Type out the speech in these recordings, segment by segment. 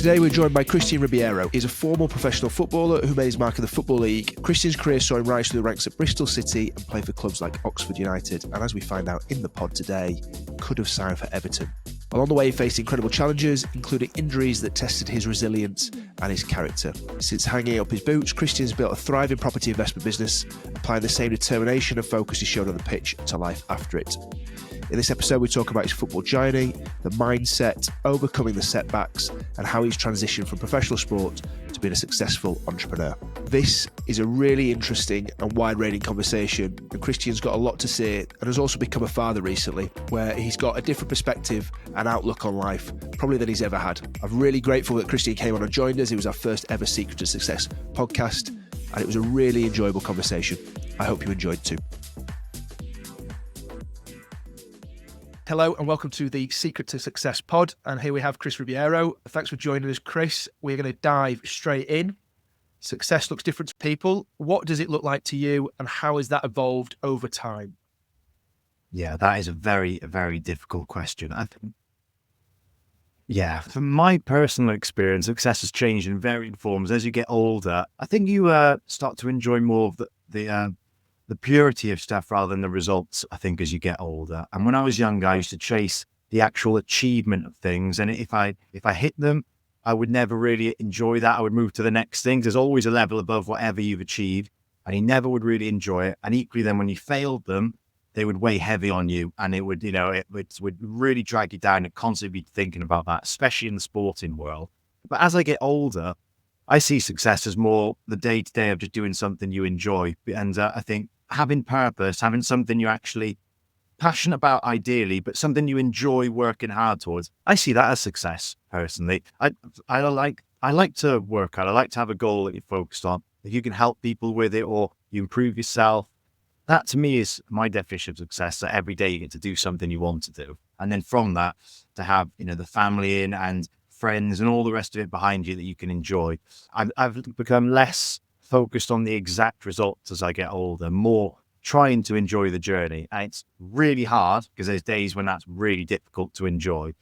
Today we're joined by Christian Ribiero. He's a former professional footballer who made his mark in the Football League. Christian's career saw him rise through the ranks at Bristol City and play for clubs like Oxford United, and as we find out in the pod today, could have signed for Everton. Along the way, he faced incredible challenges, including injuries that tested his resilience and his character. Since hanging up his boots, Christian's built a thriving property investment business, applying the same determination and focus he showed on the pitch to life after it. In this episode, we talk about his football journey, the mindset, overcoming the setbacks, and how he's transitioned from professional sport to being a successful entrepreneur. This is a really interesting and wide-ranging conversation, and Christian's got a lot to say and has also become a father recently, where he's got a different perspective and outlook on life, probably than he's ever had. I'm really grateful that Christian came on and joined us. It was our first ever Secret to Success podcast, and it was a really enjoyable conversation. I hope you enjoyed too. Hello and welcome to the Secret to Success pod, and here we have Chris Ribiero. Thanks for joining us, Chris. We're going to dive straight in. Success looks different to people. What does it look like to you, and how has that evolved over time? Yeah, that is a very difficult question. From my personal experience, success has changed in varying forms. As you get older, I think you start to enjoy more of the purity of stuff rather than the results, I think, as you get older. And when I was younger, I used to chase the actual achievement of things. And if I hit them, I would never really enjoy that. I would move to the next thing. There's always a level above whatever you've achieved, and you never would really enjoy it. And equally then when you failed them, they would weigh heavy on you, and it would really drag you down and constantly be thinking about that, especially in the sporting world. But as I get older, I see success as more the day-to-day of just doing something you enjoy. And I think having purpose, having something you're actually passionate about ideally, but something you enjoy working hard towards, I see that as success personally. I like to work hard. I like to have a goal that you're focused on. If you can help people with it or you improve yourself, that to me is my definition of success, that every day you get to do something you want to do. And then from that, to have, the family in and friends and all the rest of it behind you that you can enjoy. I've become less focused on the exact results as I get older, more trying to enjoy the journey. And it's really hard because there's days when that's really difficult to enjoy.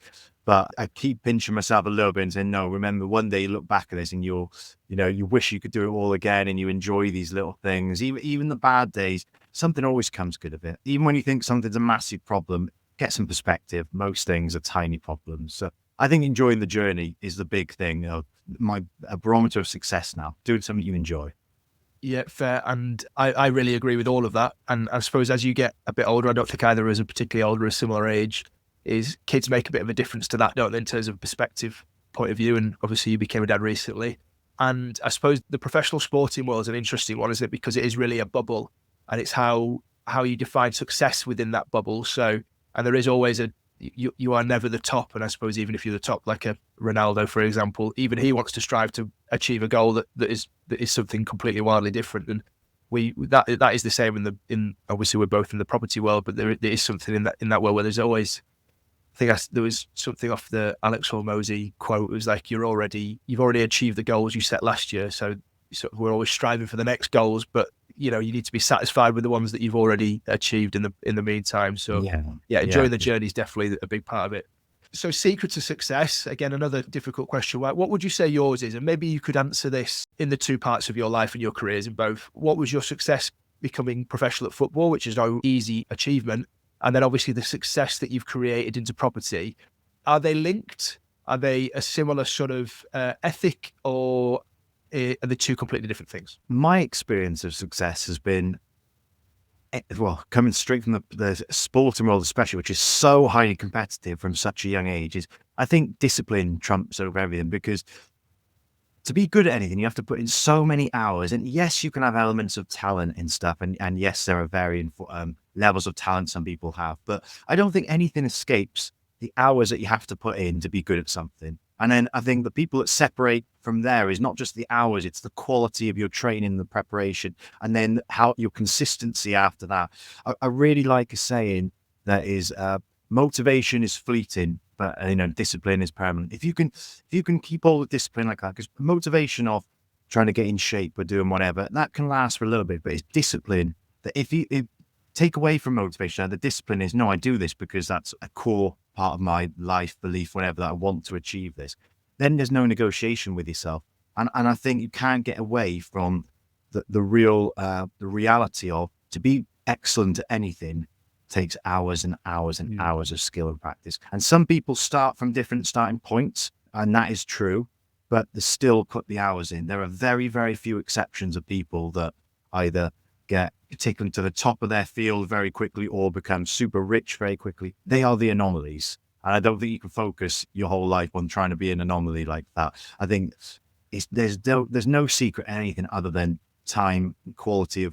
But I keep pinching myself a little bit and saying, no, remember one day you look back at this and you wish you could do it all again and you enjoy these little things. Even the bad days, something always comes good of it. Even when you think something's a massive problem, get some perspective. Most things are tiny problems. So I think enjoying the journey is the big thing. A barometer of success now, doing something you enjoy. Yeah, fair. And I really agree with all of that. And I suppose as you get a bit older, I don't think either is a particularly older or a similar age, is kids make a bit of a difference to that, don't they, in terms of perspective, point of view. And obviously you became a dad recently. And I suppose the professional sporting world is an interesting one, isn't it? Because it is really a bubble, and it's how you define success within that bubble. So, and there is always you are never the top. And I suppose even if you're the top, like a Ronaldo, for example, even he wants to strive to achieve a goal that is something completely wildly different. And that is the same in obviously we're both in the property world, but there is something in that world where there's always, there was something off the Alex Hormozy quote. It was like, you've already achieved the goals you set last year. So we're always striving for the next goals, but you need to be satisfied with the ones that you've already achieved in the meantime. So enjoying the journey is definitely a big part of it. So secret to success, again, another difficult question. What would you say yours is? And maybe you could answer this in the two parts of your life and your careers in both. What was your success becoming professional at football, which is no easy achievement? And then obviously the success that you've created into property. Are they linked? Are they a similar sort of ethic, or are they two completely different things? My experience of success has been, coming straight from the sporting world especially, which is so highly competitive from such a young age, is I think discipline trumps over everything, because to be good at anything, you have to put in so many hours. And yes, you can have elements of talent and stuff. And yes, there are varying levels of talent some people have, but I don't think anything escapes the hours that you have to put in to be good at something. And then I think the people that separate from there is not just the hours, it's the quality of your training, the preparation, and then how your consistency after that. I really like a saying that is, motivation is fleeting, but discipline is permanent. If you can keep all the discipline like that, because motivation of trying to get in shape or doing whatever, that can last for a little bit, but it's discipline that if take away from motivation, the discipline is, no, I do this because that's a core part of my life belief, whatever, that I want to achieve this. then there's no negotiation with yourself. And I think you can't get away from the reality of, to be excellent at anything takes hours and hours and hours of skill and practice. And some people start from different starting points, and that is true, but they still put the hours in. There are very, very few exceptions of people that either get taken to the top of their field very quickly or become super rich very quickly. They are the anomalies. And I don't think you can focus your whole life on trying to be an anomaly like that. I think there's no secret in anything other than time, quality,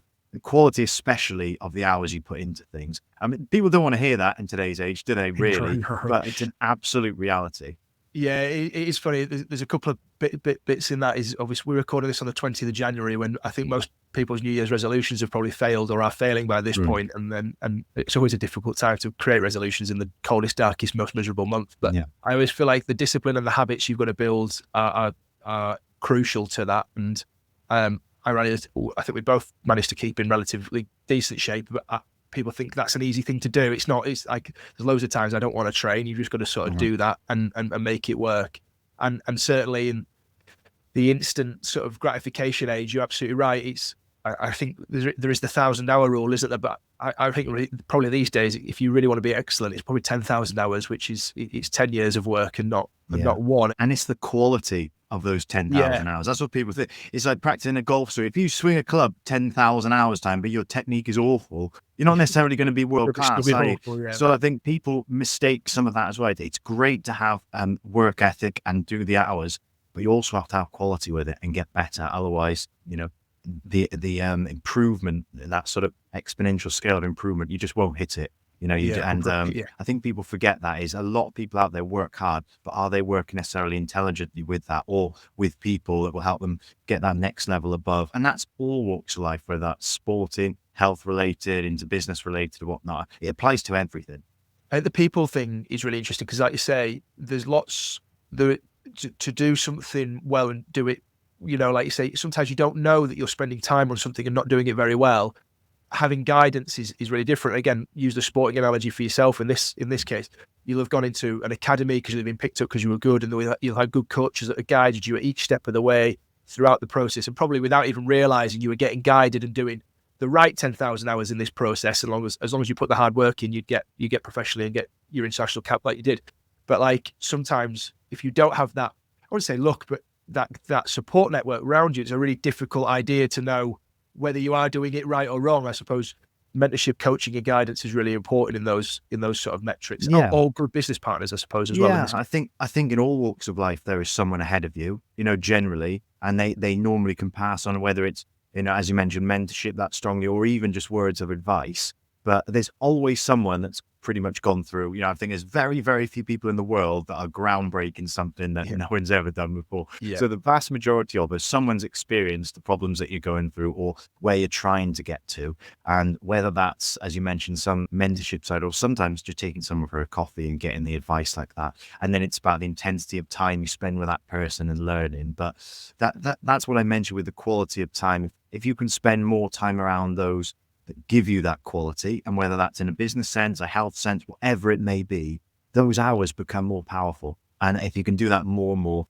especially of the hours you put into things. I mean, people don't want to hear that in today's age, do they? Really? But it's an absolute reality. Yeah, it is funny. There's a couple of bits in that. Is obviously we're recording this on the 20th of January, when I think most people's New Year's resolutions have probably failed or are failing by this point. And it's always a difficult time to create resolutions in the coldest, darkest, most miserable month. But I always feel like the discipline and the habits you've got to build are crucial to that. And I think we both managed to keep in relatively decent shape, but people think that's an easy thing to do. It's not. It's like there's loads of times I don't want to train. You've just got to sort of do that and make it work. And certainly in the instant sort of gratification age, you're absolutely right. I think there is the 1,000-hour rule, isn't there? But I think probably these days, if you really want to be excellent, it's probably 10,000 hours, which is it's 10 years of work and not one. And it's the quality of those 10,000 hours. That's what people think. It's like practicing a golf swing. If you swing a club 10,000 hours time, but your technique is awful, you're not necessarily going to be world class. So I think people mistake some of that as well. It's great to have work ethic and do the hours, but you also have to have quality with it and get better. Otherwise, the improvement, that sort of exponential scale of improvement, you just won't hit it. I think people forget that is a lot of people out there work hard, but are they working necessarily intelligently with that, or with people that will help them get that next level above? And that's all walks of life, whether that's sporting, health related, into business related or whatnot. It applies to everything. I think the people thing is really interesting because, like you say, there's lots to do something well and do it. Like you say, sometimes you don't know that you're spending time on something and not doing it very well. Having guidance is really different. Again, use the sporting analogy for yourself. In this case, you'll have gone into an academy because you've been picked up because you were good, and you'll have good coaches that have guided you at each step of the way throughout the process, and probably without even realizing you were getting guided and doing the right 10,000 hours in this process. As long as you put the hard work in, you get professionally and get your international cap like you did. But like sometimes if you don't have that, I wouldn't say luck, but that support network around you, it's a really difficult idea to know whether you are doing it right or wrong. I suppose mentorship, coaching, and guidance is really important in those sort of metrics. All good business partners, I suppose, as well. Yeah, I think in all walks of life there is someone ahead of you, generally, and they normally can pass on, whether it's, as you mentioned, mentorship that strongly, or even just words of advice. But there's always someone that's pretty much gone through. I think there's very, very few people in the world that are groundbreaking something that no one's ever done before. Yeah. So the vast majority of us, someone's experienced the problems that you're going through or where you're trying to get to. And whether that's, as you mentioned, some mentorship side, or sometimes just taking someone for a coffee and getting the advice like that. And then it's about the intensity of time you spend with that person and learning. But that's what I mentioned with the quality of time. If you can spend more time around those that give you that quality, and whether that's in a business sense, a health sense, whatever it may be, those hours become more powerful. And if you can do that more and more,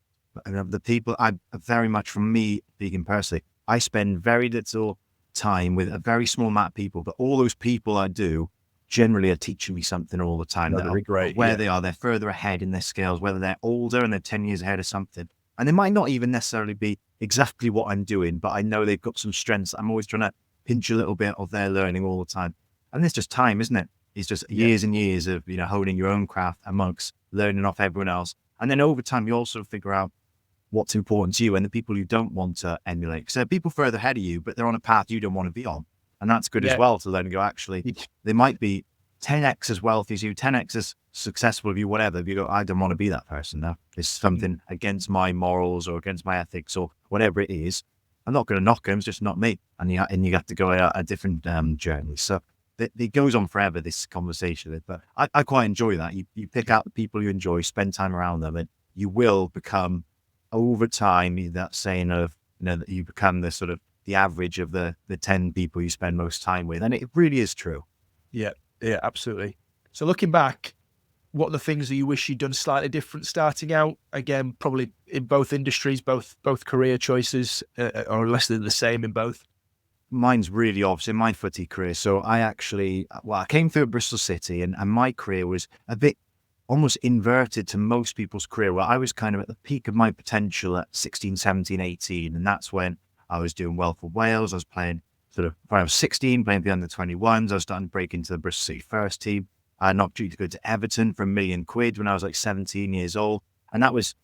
the people, I very much, from me speaking personally, I spend very little time with a very small amount of people, but all those people I do generally are teaching me something all the time. That'd be great. Where they are, they're further ahead in their scales, whether they're older and they're 10 years ahead of something. And they might not even necessarily be exactly what I'm doing, but I know they've got some strengths. I'm always trying to pinch a little bit of their learning all the time. And it's just time, isn't it? It's just years and years of, honing your own craft amongst learning off everyone else. And then over time, you also figure out what's important to you and the people you don't want to emulate. Because there are people further ahead of you, but they're on a path you don't want to be on. And that's good as well to learn and go, actually, they might be 10x as wealthy as you, 10x as successful as you, whatever. If you go, I don't want to be that person now. It's something against my morals or against my ethics or whatever it is. I'm not going to knock them. It's just not me. And you have to go a different journey. So it goes on forever, this conversation. But I quite enjoy that. You pick out the people you enjoy, spend time around them, and you will become, over time, that saying of, that you become the sort of the average of the 10 people you spend most time with. And it really is true. Yeah, absolutely. So looking back, what are the things that you wish you'd done slightly different starting out? Again, probably in both industries, both career choices, or unless they're the same in both. Mine's really obvious in my footy career. So I came through at Bristol City, and my career was a bit almost inverted to most people's career, where I was kind of at the peak of my potential at 16, 17, 18. And that's when I was doing well for Wales. I was playing sort of, when I was 16, playing the under-21s. I was starting to break into the Bristol City first team. I had an opportunity to go to Everton for £1 million when I was like 17 years old. And that was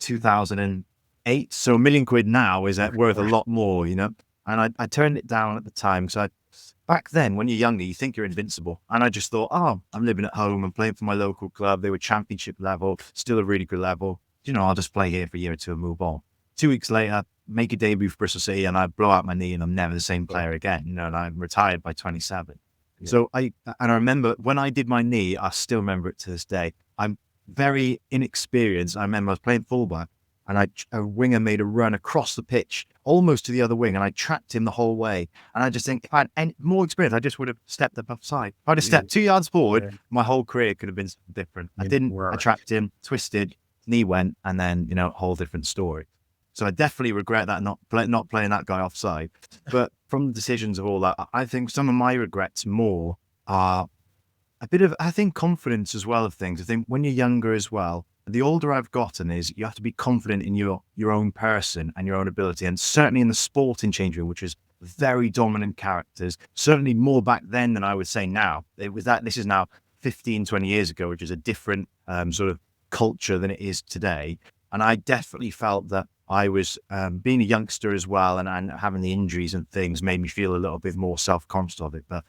2008. So £1 million now is worth a lot more, you know? And I turned it down at the time. So back then, when you're younger, you think you're invincible. And I just thought, oh, I'm living at home. I'm playing for my local club. They were championship level, still a really good level. You know, I'll just play here for a year or two and move on. 2 weeks later, make a debut for Bristol City, and I blow out my knee, and I'm never the same player again. You know, and I'm retired by 27. Yeah. So I remember when I did my knee, I still remember it to this day. I'm very inexperienced. I remember I was playing fullback, and a winger made a run across the pitch, almost to the other wing, and I tracked him the whole way. And I just think, if I had any more experience, I just would have stepped up offside. If I'd have stepped 2 yards forward, my whole career could have been different. I didn't. I tracked him, twisted, knee went, and then, you know, a whole different story. So I definitely regret that, not playing that guy offside. But from the decisions of all that, I think some of my regrets more are a bit of, I think, confidence as well of things. I think when you're younger as well, the older I've gotten is you have to be confident in your own person and your own ability. And certainly in the sporting change room, which is very dominant characters, certainly more back then than I would say now. This is now 15, 20 years ago, which is a different sort of culture than it is today. And I definitely felt that I was being a youngster as well, and having the injuries and things made me feel a little bit more self-conscious of it. But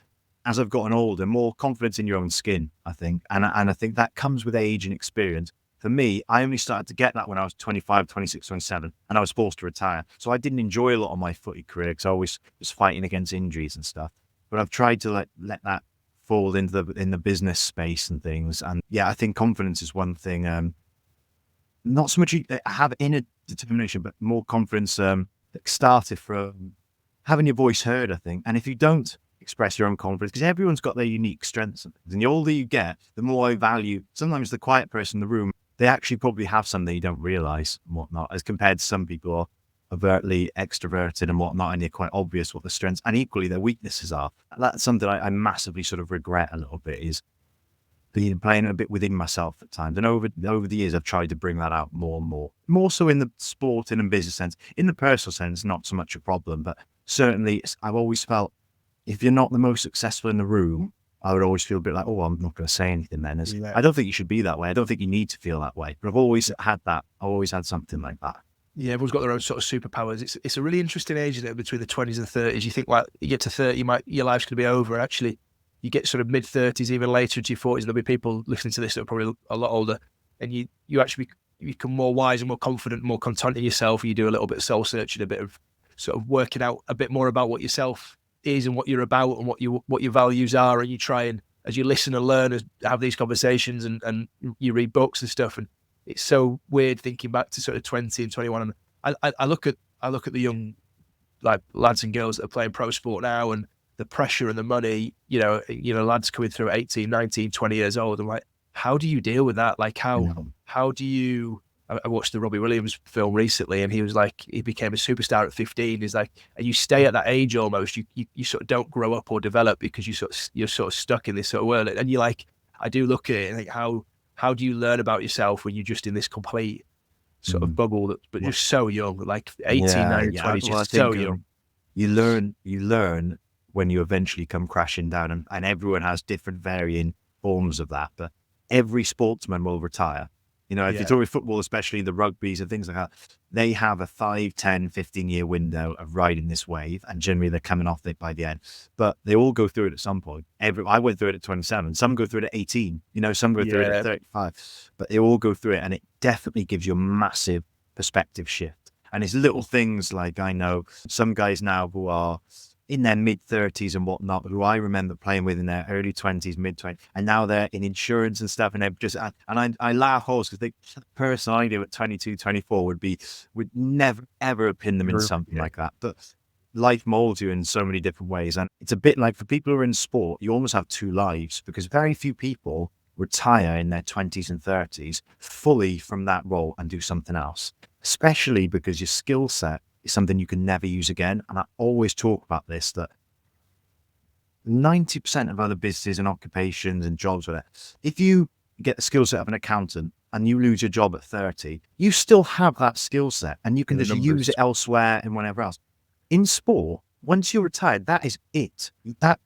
as I've gotten older, more confidence in your own skin, I think. And I think that comes with age and experience. For me, I only started to get that when I was 25, 26, 27, and I was forced to retire. So I didn't enjoy a lot of my footy career because I always was fighting against injuries and stuff. But I've tried to let that fall into the business space and things. And yeah, I think confidence is one thing. Not so much have inner determination, but more confidence that started from having your voice heard, I think. And if you don't express your own confidence, because everyone's got their unique strengths and things, and the older you get, the more I value, sometimes the quiet person in the room, they actually probably have something you don't realize and whatnot, as compared to some people who are overtly extroverted and whatnot, and they're quite obvious what their strengths and equally their weaknesses are. That's something I massively sort of regret a little bit, is playing a bit within myself at times. And over the years, I've tried to bring that out more and more so in the sporting and business sense. In the personal sense, not so much a problem, but certainly I've always felt if you're not the most successful in the room, I would always feel a bit like, oh, I'm not going to say anything then. I don't think you should be that way. I don't think you need to feel that way. But I've always had that. I've always had something like that. Yeah, everyone's got their own sort of superpowers. It's a really interesting age, isn't it, between the 20s and 30s. You think, well, you get to 30, your life's going to be over. Actually, you get sort of mid-30s, even later into your 40s, there'll be people listening to this that are probably a lot older, and you actually become more wise and more confident, more content in yourself. You do a little bit of soul-searching, a bit of sort of working out a bit more about what yourself is and what you're about and what your values are, and you try and, as you listen and learn, have these conversations and you read books and stuff. And it's so weird thinking back to sort of 20 and 21. And I look at the young like lads and girls that are playing pro sport now, and the pressure and the money, you know, lads coming through at 18, 19, 20 years old. I'm like, how do you deal with that? Like how do you, I watched the Robbie Williams film recently, and he was like, he became a superstar at 15. He's like, and you stay at that age almost. You sort of don't grow up or develop because you're sort of stuck in this sort of world. And you're like, I do look at it and think, how do you learn about yourself when you're just in this complete sort of bubble but you're so young, like 18, 19, 20, just so young. You learn when you eventually come crashing down, and everyone has different varying forms of that. But every sportsman will retire. You know, if you talk with football, especially the rugbies and things like that, they have a 5, 10, 15-year window of riding this wave, and generally they're coming off it by the end. But they all go through it at some point. I went through it at 27. Some go through it at 18. You know, some go through it at 35. But they all go through it, and it definitely gives you a massive perspective shift. And it's little things like, I know some guys now who are in their mid-30s and whatnot, who I remember playing with in their early 20s, mid-20s, and now they're in insurance and stuff, and they're just, and I laugh horse because the person I do at 22, 24 would never, ever have pinned them in something like that. But life molds you in so many different ways, and it's a bit like, for people who are in sport, you almost have two lives, because very few people retire in their 20s and 30s fully from that role and do something else, especially because your skill set is something you can never use again. And I always talk about this, that 90% of other businesses and occupations and jobs, whatever, if you get the skill set of an accountant and you lose your job at 30, you still have that skill set and you can The just use numbers. it elsewhere and whatever else. In sport, once you're retired, that is it. That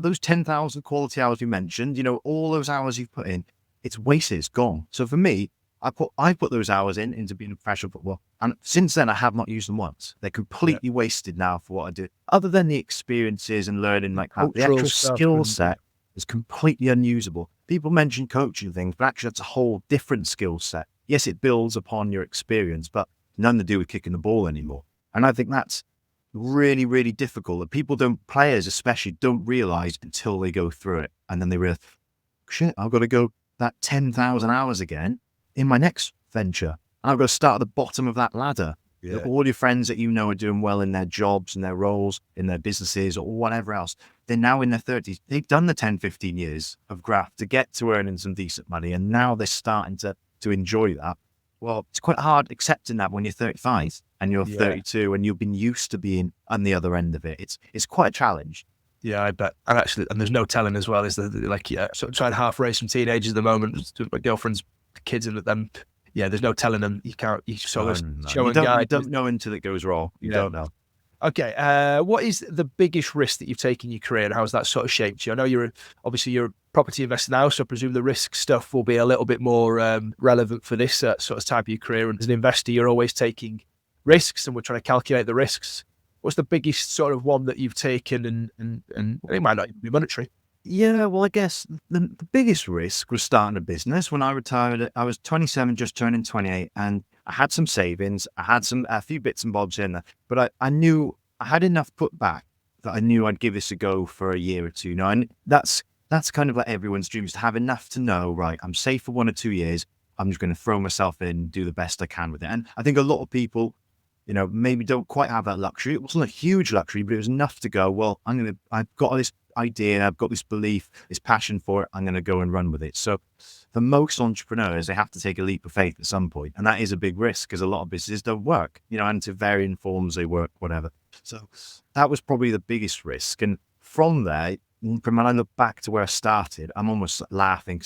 those 10,000 quality hours you mentioned, all those hours you've put in, it's wasted, it's gone. So for me, I put those hours into being a professional footballer. And since then, I have not used them once. They're Yeah. completely wasted now for what I do. Other than the experiences and learning like that, the Cultural actual stuff skill and set is completely unusable. People mention coaching things, but actually that's a whole different skill set. Yes, it builds upon your experience, but nothing to do with kicking the ball anymore. And I think that's really, really difficult that players especially don't realize until they go through it. And then they realize, shit, I've got to go that 10,000 hours again in my next venture. I've got to start at the bottom of that ladder. Yeah. All your friends that are doing well in their jobs and their roles, in their businesses or whatever else, they're now in their 30s. They've done the 10, 15 years of graft to get to earning some decent money. And now they're starting to enjoy that. Well, it's quite hard accepting that when you're 35 and you're 32 and you've been used to being on the other end of it. It's quite a challenge. Yeah, I bet. And there's no telling as well. Is there sort of trying to half raise some teenagers at the moment? My girlfriend's kids and them. Yeah, there's no telling them. You can't. You sort of show and guide. You don't know until it goes wrong. You don't know. Okay. What is the biggest risk that you've taken in your career, and how has that sort of shaped you? I know you're a property investor now, so I presume the risk stuff will be a little bit more relevant for this sort of type of your career. And as an investor, you're always taking risks, and we're trying to calculate the risks. What's the biggest sort of one that you've taken, and it might not even be monetary? Yeah, well, I guess the biggest risk was starting a business. When I retired, I was 27, just turning 28, and I had some savings. I had a few bits and bobs in there, but I knew I had enough put back that I knew I'd give this a go for a year or two. And that's kind of like everyone's dream, is to have enough to know, right, I'm safe for 1 or 2 years. I'm just going to throw myself in, do the best I can with it. And I think a lot of people, maybe don't quite have that luxury. It wasn't a huge luxury, but it was enough to go, well, I've got this idea, I've got this belief, this passion for it, I'm going to go and run with it. So for most entrepreneurs, they have to take a leap of faith at some point. And that is a big risk because a lot of businesses don't work, and to varying forms they work, whatever. So that was probably the biggest risk. And from there, from when I look back to where I started, I'm almost laughing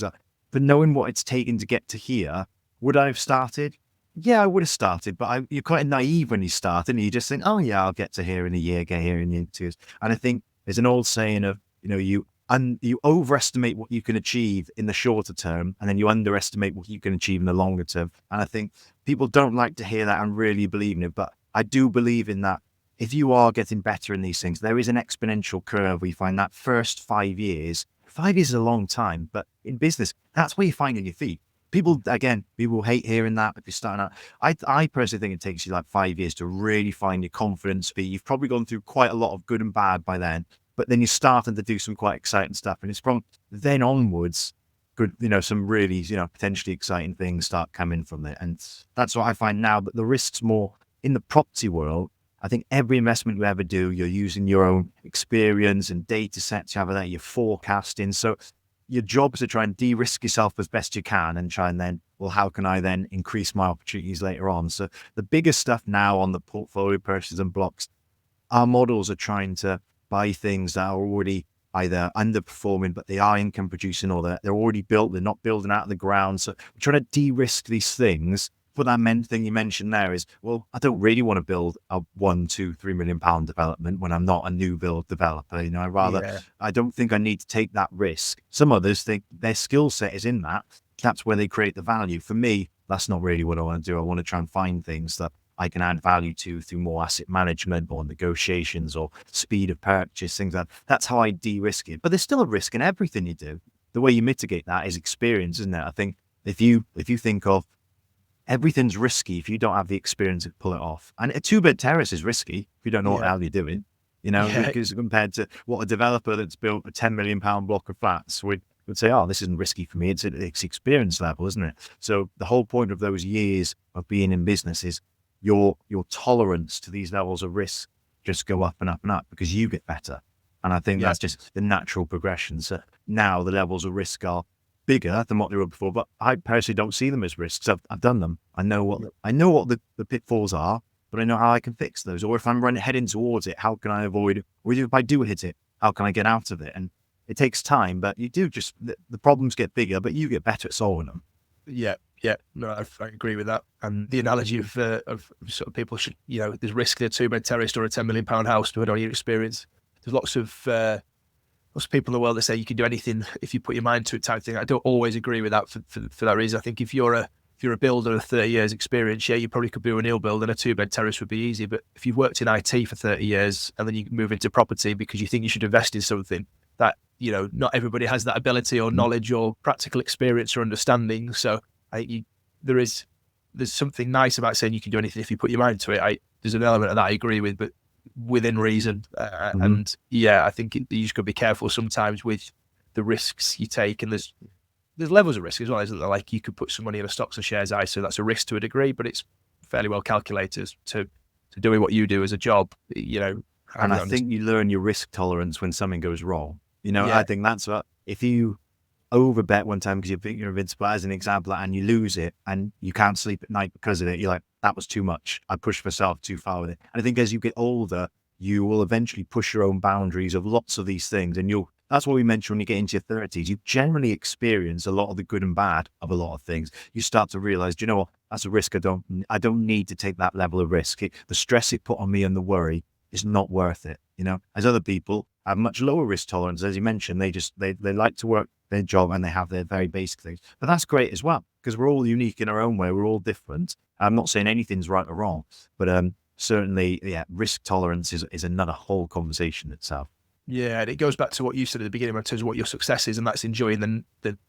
but knowing what it's taken to get to here, would I have started? Yeah, I would have started, but you're quite naive when you start, and you just think, oh yeah, I'll get to here in a year, get here in 2 years. And I think there's an old saying of, you overestimate what you can achieve in the shorter term, and then you underestimate what you can achieve in the longer term. And I think people don't like to hear that and really believe in it, but I do believe in that. If you are getting better in these things, there is an exponential curve. We find that first 5 years, 5 years is a long time, but in business, that's where you're finding your feet. People hate hearing that if you're starting out. I personally think it takes you like 5 years to really find your confidence. You've probably gone through quite a lot of good and bad by then, but then you're starting to do some quite exciting stuff. And it's from then onwards, good, some really, potentially exciting things start coming from it. And that's what I find now. But the risks more in the property world. I think every investment you ever do, you're using your own experience and data sets you have there, you're forecasting. So your job is to try and de-risk yourself as best you can and try and then, well, how can I then increase my opportunities later on? So the biggest stuff now on the portfolio purchases and blocks, our models are trying to buy things that are already either underperforming, but they are income producing, or they're already built, they're not building out of the ground. So we're trying to de-risk these things. But that thing you mentioned there is, well, I don't really want to build a 1, 2, 3 million pound development when I'm not a new build developer. I don't think I need to take that risk. Some others think their skill set is in that. That's where they create the value. For me, that's not really what I want to do. I want to try and find things that I can add value to through more asset management or negotiations or speed of purchase, things like that. That's how I de-risk it. But there's still a risk in everything you do. The way you mitigate that is experience, isn't it? I think if you think of everything's risky if you don't have the experience to pull it off. And a 2-bed terrace is risky if you don't know what the hell you're doing, because compared to what a developer that's built a 10 million pound block of flats would say, oh, this isn't risky for me. It's experience level, isn't it? So the whole point of those years of being in business is your tolerance to these levels of risk just go up and up and up because you get better. And I think that's just the natural progression. So now the levels of risk are bigger than what they were before, but I personally don't see them as risks. I've done them. I know what the pitfalls are, but I know how I can fix those. Or if I'm heading towards it, how can I avoid it? Or if I do hit it, how can I get out of it? And it takes time, but you do just the problems get bigger, but you get better at solving them. Yeah, yeah, no, I agree with that. And the analogy of sort of people should, there's risk in a two-bed terrace or a £10 million house, depending on your experience. There's lots of people in the world that say you can do anything if you put your mind to it type thing. I don't always agree with that for that reason. I think if you're a builder with 30 years experience, yeah, you probably could do a new build and a two-bed terrace would be easy. But if you've worked in IT for 30 years and then you move into property because you think you should invest in something that, not everybody has that ability or knowledge or practical experience or understanding. So there's something nice about saying you can do anything if you put your mind to it. There's an element of that I agree with, but within reason. And yeah, I think you just got to be careful sometimes with the risks you take. And there's levels of risk as well, isn't there? Like you could put some money in a stocks or shares ISA. That's a risk to a degree, but it's fairly well calculated to doing what you do as a job. And I think you learn your risk tolerance when something goes wrong. Yeah. I think that's what, if you overbet one time because you think you're invincible, as an example, and you lose it and you can't sleep at night because of it, you're like, that was too much. I pushed myself too far with it. And I think as you get older, you will eventually push your own boundaries of lots of these things. And that's what we mentioned when you get into your 30s. You generally experience a lot of the good and bad of a lot of things. You start to realize, do you know what? That's a risk I don't need to take that level of risk. The stress it put on me and the worry is not worth it. As other people have much lower risk tolerance, as you mentioned, they like to work their job and they have their very basic things. But that's great as well, because we're all unique in our own way. We're all different. I'm not saying anything's right or wrong, but certainly, yeah, risk tolerance is another whole conversation itself. Yeah, and it goes back to what you said at the beginning in terms of what your success is, and that's enjoying the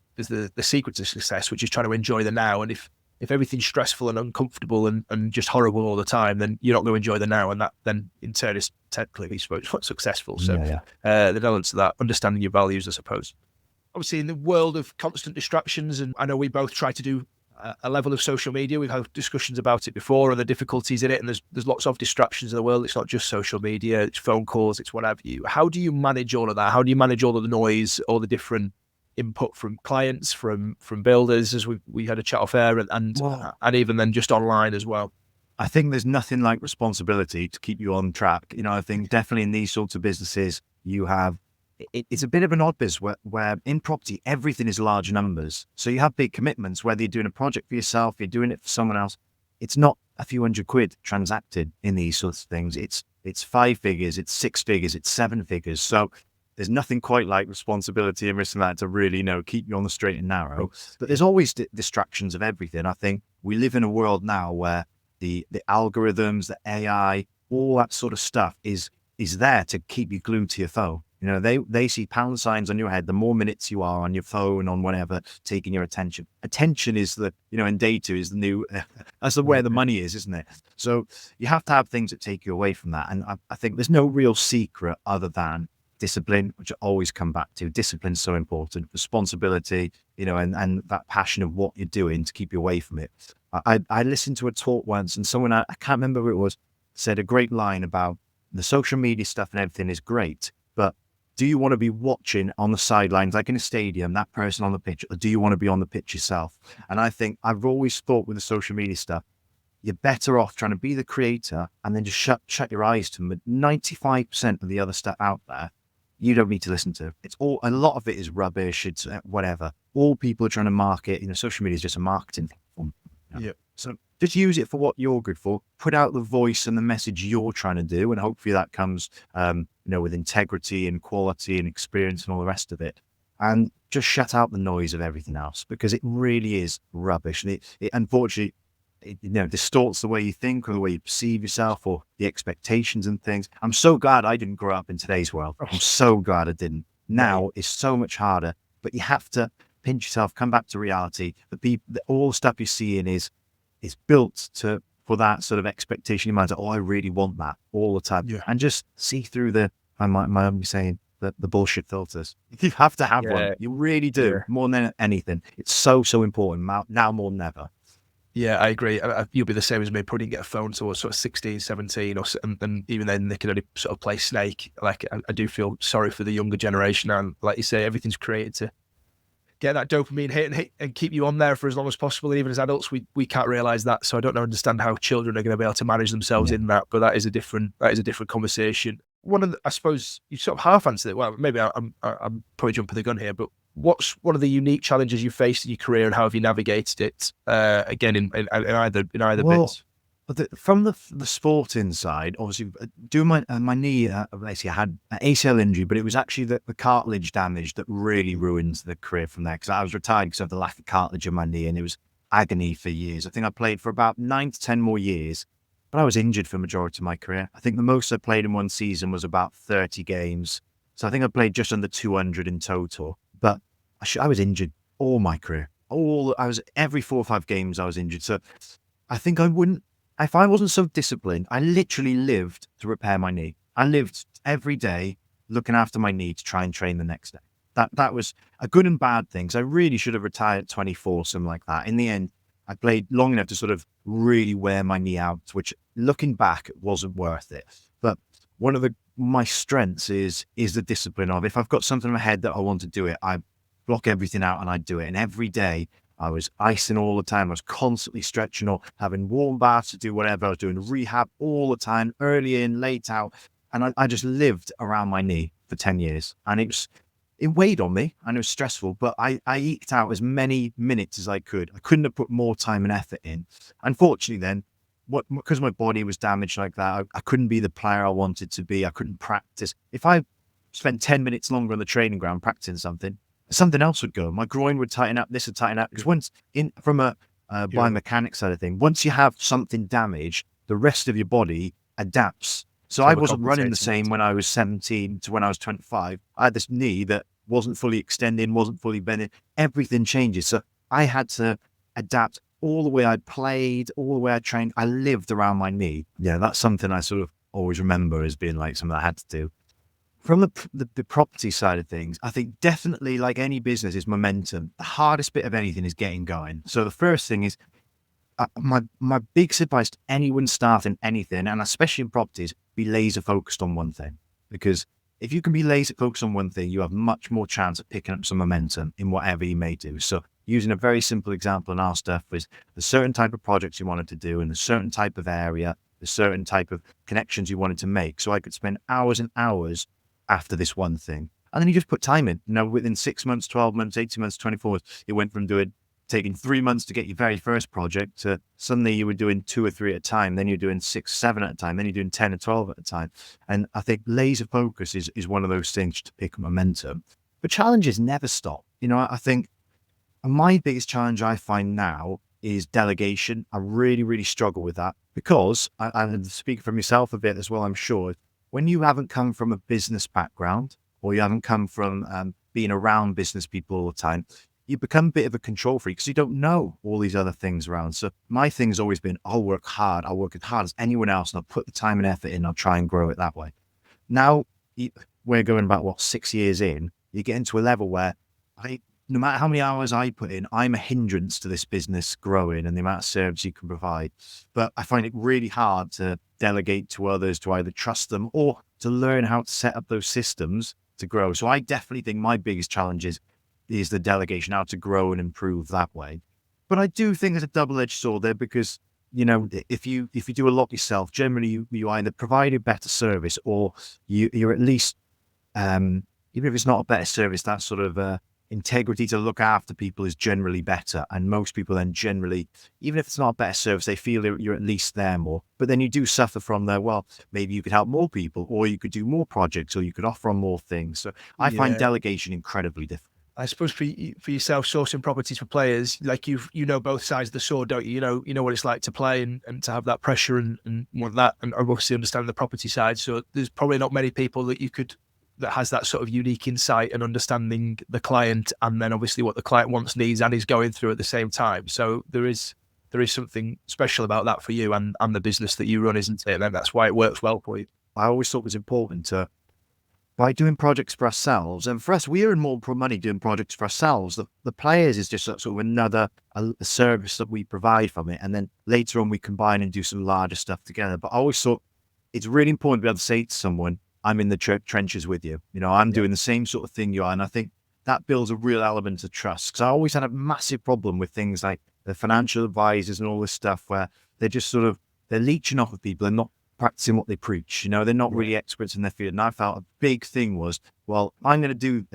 secret to success, which is trying to enjoy the now. And if everything's stressful and uncomfortable and just horrible all the time, then you're not going to enjoy the now, and that then in turn is technically, I suppose, not successful. So the balance of that, understanding your values, I suppose. Obviously, in the world of constant distractions, and I know we both try to do a level of social media. We've had discussions about it before and the difficulties in it, and there's lots of distractions in the world. It's not just social media, it's phone calls, it's whatever How do you manage all of that? How do you manage all of the noise, all the different input from clients, from builders, as we had a chat off air, and even then just online as well? I think there's nothing like responsibility to keep you on track. I think definitely in these sorts of businesses, it's a bit of an odd business where in property, everything is large numbers. So you have big commitments, whether you're doing a project for yourself, you're doing it for someone else. It's not a few £100 transacted in these sorts of things. It's 5 figures, it's 6 figures, it's 7 figures. So there's nothing quite like responsibility and risk and that to really, keep you on the straight and narrow. But there's always distractions of everything. I think we live in a world now where the algorithms, the AI, all that sort of stuff is there to keep you glued to your phone. They see pound signs on your head. The more minutes you are on your phone, on whatever, taking your attention. Attention is in data is the new, that's where the money is, isn't it? So you have to have things that take you away from that. And I think there's no real secret other than discipline, which I always come back to. Discipline is so important. Responsibility, and that passion of what you're doing to keep you away from it. I listened to a talk once, and someone, I can't remember who it was, said a great line about the social media stuff and everything is great, but do you want to be watching on the sidelines, like in a stadium, that person on the pitch, or do you want to be on the pitch yourself? And I think I've always thought with the social media stuff, you're better off trying to be the creator and then just shut your eyes to them. But 95% of the other stuff out there, you don't need to listen to. A lot of it is rubbish. It's whatever. All people are trying to market, social media is just a marketing thing. Yeah. So just use it for what you're good for. Put out the voice and the message you're trying to do, and hopefully that comes, with integrity and quality and experience and all the rest of it. And just shut out the noise of everything else, because it really is rubbish, and it unfortunately, distorts the way you think or the way you perceive yourself or the expectations and things. I'm so glad I didn't grow up in today's world. I'm so glad I didn't. Now it's so much harder, but you have to pinch yourself, come back to reality. All the stuff you're seeing is built for that sort of expectation in mind. Oh, I really want that all the time. Yeah. And just see through I might be saying the bullshit filters. You have to have one. You really do. More than anything. It's so important now more than ever. Yeah, I agree. You'll be the same as me. Probably get a phone towards sort of 16, 17, and even then they can only sort of play Snake. Like I do feel sorry for the younger generation, and like you say, everything's created get that dopamine hit and keep you on there for as long as possible. And even as adults, we can't realize that. So I don't understand how children are going to be able to manage themselves Yeah. in that. But that is a different conversation. One of the, I suppose you sort of half answered it. Well, maybe I'm probably jumping the gun here, but what's one of the unique challenges you faced in your career, and how have you navigated it? Again, in either Well, bits. from the sporting side, obviously, doing my knee, basically I had an ACL injury, but it was actually the cartilage damage that really ruined the career from there. Because I was retired because of the lack of cartilage in my knee, and it was agony for years. I think I played for about 9 to 10 more years, but I was injured for the majority of my career. I think the most I played in one season was about 30 games. So I think I played just under 200 in total. But I was injured all my career. Every 4 or 5 games I was injured. So I think I wouldn't. If I wasn't so disciplined, I literally lived to repair my knee. I lived every day looking after my knee to try and train the next day. That was a good and bad thing. So I really should have retired at 24, something like that. In the end, I played long enough to sort of really wear my knee out, which looking back, it wasn't worth it. But one of my strengths is the discipline of, if I've got something in my head that I want to do it, I block everything out and I do it. And every day I was icing all the time. I was constantly stretching or having warm baths to do whatever. I was doing rehab all the time, early in, late out. And I just lived around my knee for 10 years. And it weighed on me and it was stressful, but I eked out as many minutes as I could. I couldn't have put more time and effort in. Unfortunately then, because my body was damaged like that, I couldn't be the player I wanted to be. I couldn't practice. If I spent 10 minutes longer on the training ground practicing something else would go. My groin would tighten up, this would tighten up. Because from a biomechanics side of thing, once you have something damaged, the rest of your body adapts. So I wasn't running the same when I was 17 to when I was 25. I had this knee that wasn't fully extending, wasn't fully bending. Everything changes. So I had to adapt all the way I played, all the way I trained. I lived around my knee. Yeah, that's something I sort of always remember as being like something I had to do. From the property side of things, I think definitely, like any business, is momentum. The hardest bit of anything is getting going. So the first thing is, my big advice to anyone starting anything, and especially in properties, be laser focused on one thing. Because if you can be laser focused on one thing, you have much more chance of picking up some momentum in whatever you may do. So using a very simple example in our stuff was the certain type of projects you wanted to do in a certain type of area, the certain type of connections you wanted to make. So I could spend hours and hours after this one thing. And then you just put time in. Within 6 months, 12 months, 18 months, 24 months, it went from taking 3 months to get your very first project to suddenly you were doing 2 or 3 at a time. Then you're doing 6, 7 at a time. Then you're doing 10 or 12 at a time. And I think laser focus is one of those things to pick momentum. But challenges never stop. I think my biggest challenge I find now is delegation. I really, really struggle with that because I speak for myself a bit as well, I'm sure. When you haven't come from a business background or you haven't come from being around business people all the time, you become a bit of a control freak because you don't know all these other things around. So my thing's always been, I'll work hard. I'll work as hard as anyone else and I'll put the time and effort in. I'll try and grow it that way. Now we're going about 6 years in, you get into a level where no matter how many hours I put in, I'm a hindrance to this business growing and the amount of service you can provide. But I find it really hard to delegate to others, to either trust them or to learn how to set up those systems to grow. So I definitely think my biggest challenge is the delegation, how to grow and improve that way. But I do think there's a double-edged sword there because, if you do a lot yourself, generally you either provide a better service or you're at least, even if it's not a better service, that sort of integrity to look after people is generally better. And most people then generally, even if it's not a better service, they feel you're at least there more. But then you do suffer from maybe you could help more people or you could do more projects or you could offer on more things. So I find delegation incredibly difficult. I suppose for yourself, sourcing properties for players, like you know both sides of the sword, don't you? You know what it's like to play and to have that pressure and want that, and obviously understand the property side. So there's probably not many people that has that sort of unique insight and understanding the client, and then obviously what the client wants, needs, and is going through at the same time. So there is something special about that for you and the business that you run, isn't it? And that's why it works well for you. I always thought it was important to, by doing projects for ourselves, and for us, we earn more money doing projects for ourselves. The players is just sort of another a service that we provide from it. And then later on, we combine and do some larger stuff together. But I always thought it's really important to be able to say to someone, I'm in the trenches with you. I'm doing the same sort of thing you are. And I think that builds a real element of trust. Because I always had a massive problem with things like the financial advisors and all this stuff where they're just sort of, they're leeching off of people and not practicing what they preach. You know, they're not really experts in their field. And I felt a big thing was, well, I'm going to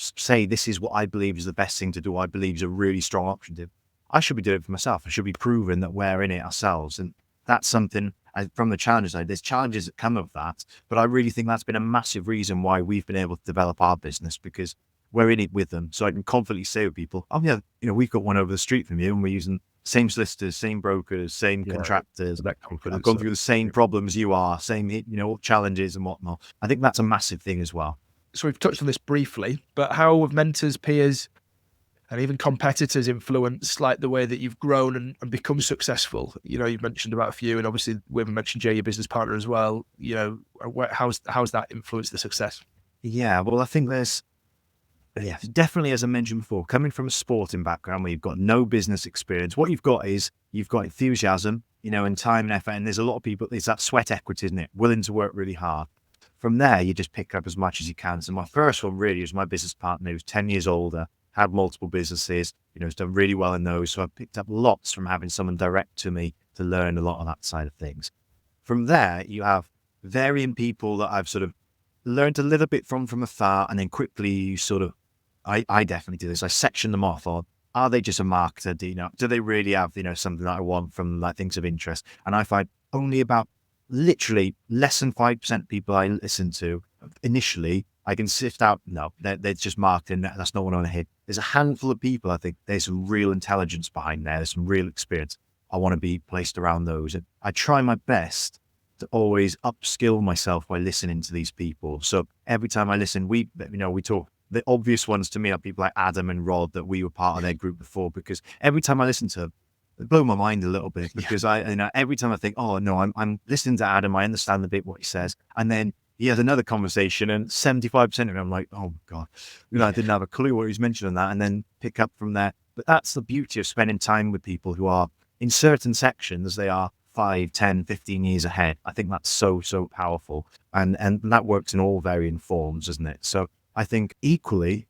say this is what I believe is the best thing to do. I believe is a really strong option to. I should be doing it for myself. I should be proving that we're in it ourselves. And that's something from the challenges side. There's challenges that come of that, but I really think that's been a massive reason why we've been able to develop our business, because we're in it with them. So I can confidently say with people, oh yeah, you know, we've got one over the street from you and we're using same solicitors, same brokers, same contractors. That confidence. I've gone through the same problems you are, same, you know, challenges and whatnot. I think that's a massive thing as well. So we've touched on this briefly, but how have mentors, peers, and even competitors influenced like the way that you've grown and become successful? You know, you've mentioned about a few, and obviously we haven't mentioned Jay, your business partner, as well. You know, how's that influenced the success? Yeah, well, I think definitely, as I mentioned before, coming from a sporting background where you've got no business experience, what you've got is you've got enthusiasm, you know, and time and effort. And there's a lot of people, it's that sweat equity, isn't it? Willing to work really hard. From there, you just pick up as much as you can. So my first one really was my business partner, who's 10 years older, had multiple businesses, you know, has done really well in those. So I picked up lots from having someone direct to me to learn a lot of that side of things. From there, you have varying people that I've sort of learned a little bit from afar, and then quickly you sort of, I definitely do this. I section them off on, are they just a marketer? Do they really have, you know, something that I want from like things of interest? And I find only about literally less than 5% people I listen to initially, I can sift out, no, they're just marketing. That's not what I want to hit. There's a handful of people, I think there's some real intelligence behind there. There's some real experience. I want to be placed around those. And I try my best to always upskill myself by listening to these people. So every time I listen, we talk. The obvious ones to me are people like Adam and Rod, that we were part of their group before, because every time I listen to them, it blew my mind a little bit, because every time I think, oh no, I'm listening to Adam, I understand a bit what he says. And then he has another conversation and 75% of it, I'm like, oh my God, I didn't have a clue what he was mentioning that, and then pick up from there. But that's the beauty of spending time with people who are in certain sections, they are 5, 10, 15 years ahead. I think that's so powerful. And that works in all varying forms, doesn't it? So I think equally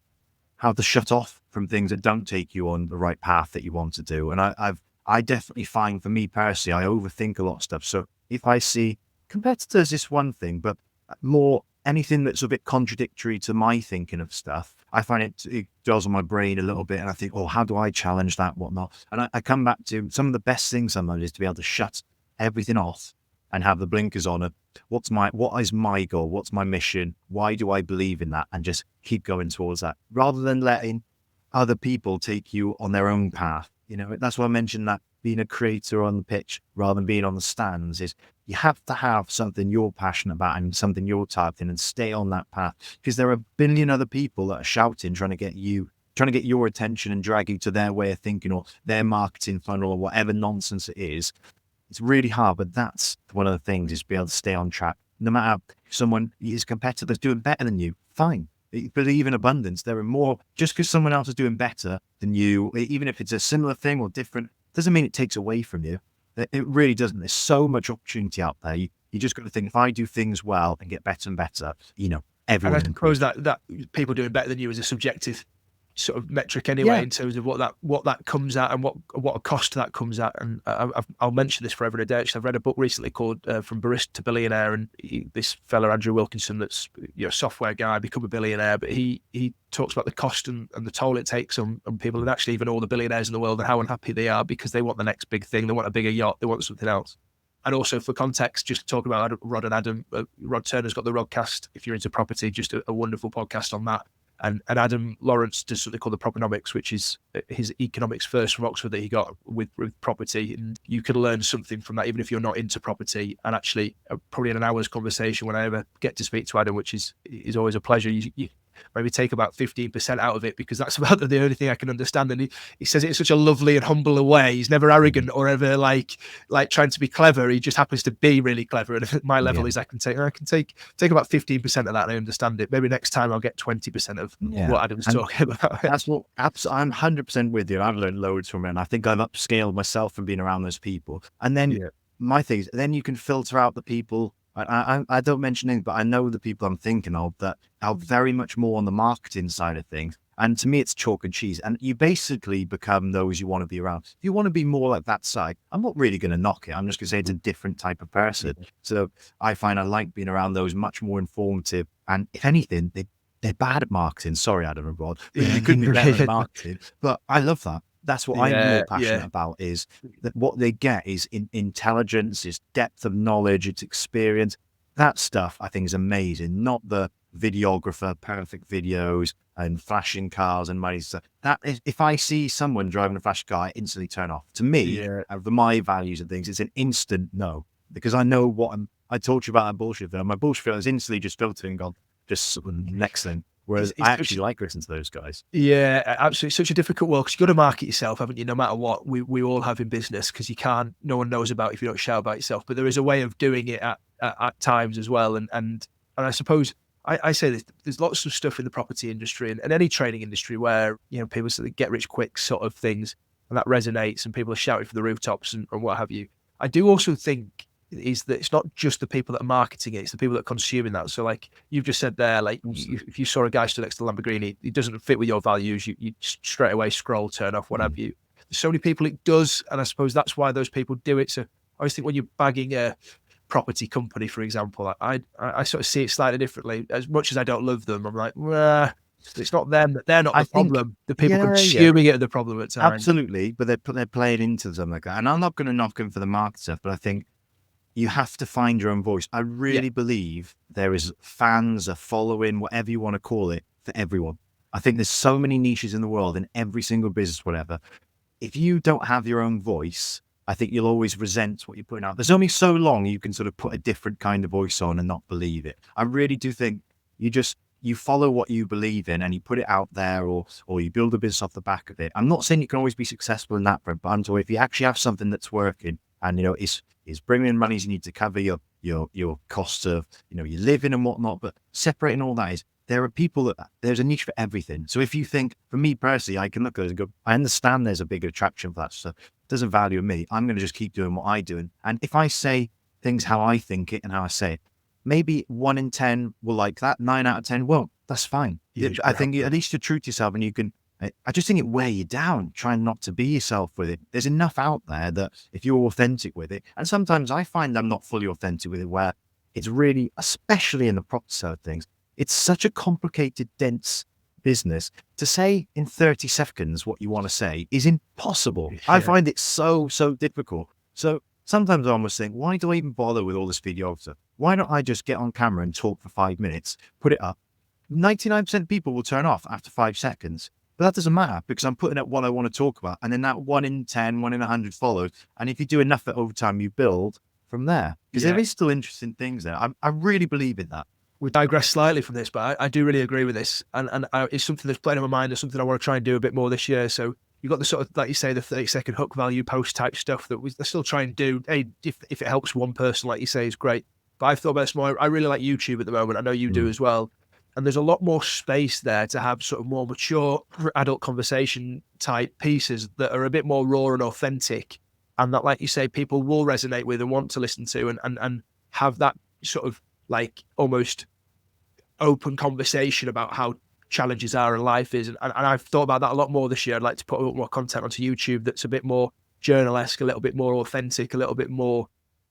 how to shut off from things that don't take you on the right path that you want to do. And I definitely find, for me personally, I overthink a lot of stuff. So if I see competitors is one thing, but more anything that's a bit contradictory to my thinking of stuff, I find it does on my brain a little bit. And I think, oh, how do I challenge that, whatnot? And I come back to some of the best things sometimes is to be able to shut everything off and have the blinkers on. What is my goal? What's my mission? Why do I believe in that? And just keep going towards that, rather than letting other people take you on their own path. You know, that's why I mentioned that being a creator on the pitch rather than being on the stands is you have to have something you're passionate about and something you're targeting, and stay on that path, because there are a billion other people that are shouting, trying to get your attention and drag you to their way of thinking or their marketing funnel or whatever nonsense it is. It's really hard, but that's one of the things, is to be able to stay on track. No matter if someone is a competitor that's doing better than you, fine. Believe in abundance. There are more, just because someone else is doing better than you, even if it's a similar thing or different, doesn't mean it takes away from you. It really doesn't. There's so much opportunity out there. You just got to think, if I do things well and get better and better, you know, everyone. And I suppose that people doing better than you is a subjective sort of metric anyway, in terms of what that comes at and what a cost that comes at. And I'll mention this forever and a day. Actually, I've read a book recently called From Barista to Billionaire, and this fella Andrew Wilkinson, that's a software guy, become a billionaire, but he talks about the cost and the toll it takes on people, and actually even all the billionaires in the world, and how unhappy they are because they want the next big thing, they want a bigger yacht, they want something else. And also, for context, just talk about Rod and Adam. Rod Turner's got the Rodcast. If you're into property, just a wonderful podcast on that. And Adam Lawrence does something called the Proponomics, which is his economics first from Oxford that he got with property. And you can learn something from that, even if you're not into property. And actually, probably in an hour's conversation, when I ever get to speak to Adam, which is always a pleasure, you maybe take about 15% out of it, because that's about the only thing I can understand. And he says it in such a lovely and humble way. He's never arrogant or ever like trying to be clever. He just happens to be really clever. And at my level is I can take about 15% of that, and I understand it. Maybe next time I'll get 20% of what Adam's talking about. That's what I'm 100% with you. I've learned loads from it, and I think I've upscaled myself from being around those people. And then my thing is, then you can filter out the people. I don't mention anything, but I know the people I'm thinking of that are very much more on the marketing side of things, And to me, it's chalk and cheese. And you basically become those you want to be around. If you want to be more like that side, I'm not really going to knock it. I'm just going to say it's a different type of person. So I find I like being around those much more informative. And if anything, they're bad at marketing. Sorry, Adam and Rod. They could be better at marketing. But I love that. That's what I'm more passionate about, is that what they get is intelligence, is depth of knowledge, it's experience. That stuff I think is amazing, not the videographer, perfect videos and flashing cars and money stuff. That is, if I see someone driving a flash car, I instantly turn off. To me, of my values and things, it's an instant no, because I know I told you about that bullshit film. My bullshit film is instantly just filtered and gone, just sort of next thing. Whereas I actually like listening to those guys. Yeah, absolutely. It's such a difficult world because you've got to market yourself, haven't you? No matter what we all have in business, because you can't, no one knows about it if you don't shout about yourself. But there is a way of doing it at times as well. And I suppose I say this, there's lots of stuff in the property industry and any trading industry where, you know, people sort of get rich quick sort of things, and that resonates and people are shouting from the rooftops and what have you. I do also think is that it's not just the people that are marketing it, it's the people that are consuming that. So like you've just said there, like if you saw a guy stood next to Lamborghini, it doesn't fit with your values, you straight away scroll, turn off, what have you. There's so many people it does, and I suppose that's why those people do it. So I always think when you're bagging a property company, for example, I sort of see it slightly differently. As much as I don't love them, I'm like, well, it's not them, they're not the problem. The people consuming it are the problem at times. Absolutely, but they're playing into something like that. And I'm not going to knock them for the market stuff, but I think you have to find your own voice. I really believe there is fans, a following, whatever you want to call it, for everyone. I think there's so many niches in the world, in every single business, whatever. If you don't have your own voice, I think you'll always resent what you're putting out. There's only so long you can sort of put a different kind of voice on and not believe it. I really do think you follow what you believe in and you put it out there, or you build a business off the back of it. I'm not saying you can always be successful in that, but I'm talking if you actually have something that's working and, you know, is bringing in money you need to cover your costs of, you know, your living and whatnot, but separating all that is, there are people that there's a niche for everything. So if you think, for me personally, I can look at it and go, I understand there's a big attraction for that stuff. It doesn't value me. I'm going to just keep doing what I do. And if I say things how I think it and how I say it, maybe 1 in 10 will like that, 9 out of 10 won't. That's fine. I think at least you're true to yourself, and you can, I just think it wear you down, trying not to be yourself with it. There's enough out there that if you're authentic with it, and sometimes I find I'm not fully authentic with it, where it's really, especially in the property side of things, it's such a complicated, dense business. To say in 30 seconds what you want to say is impossible. Yeah. I find it so difficult. So sometimes I almost think, why do I even bother with all this video stuff? Why don't I just get on camera and talk for 5 minutes, put it up? 99% of people will turn off after 5 seconds. But that doesn't matter, because I'm putting out what I want to talk about. And then that 1 in 10, 1 in 100 follows. And if you do enough of it over time, you build from there. Because there is still interesting things there. I really believe in that. We digress slightly from this, but I do really agree with this. And it's something that's playing in my mind. It's something I want to try and do a bit more this year. So you've got the sort of, like you say, the 30-second hook value post type stuff that we still try and do. Hey, if it helps one person, like you say, is great. But I've thought about this more. I really like YouTube at the moment. I know you do as well. And there's a lot more space there to have sort of more mature adult conversation type pieces that are a bit more raw and authentic. And that, like you say, people will resonate with and want to listen to and have that sort of like almost open conversation about how challenges are and life is. And I've thought about that a lot more this year. I'd like to put a lot more content onto YouTube that's a bit more journalesque, a little bit more authentic, a little bit more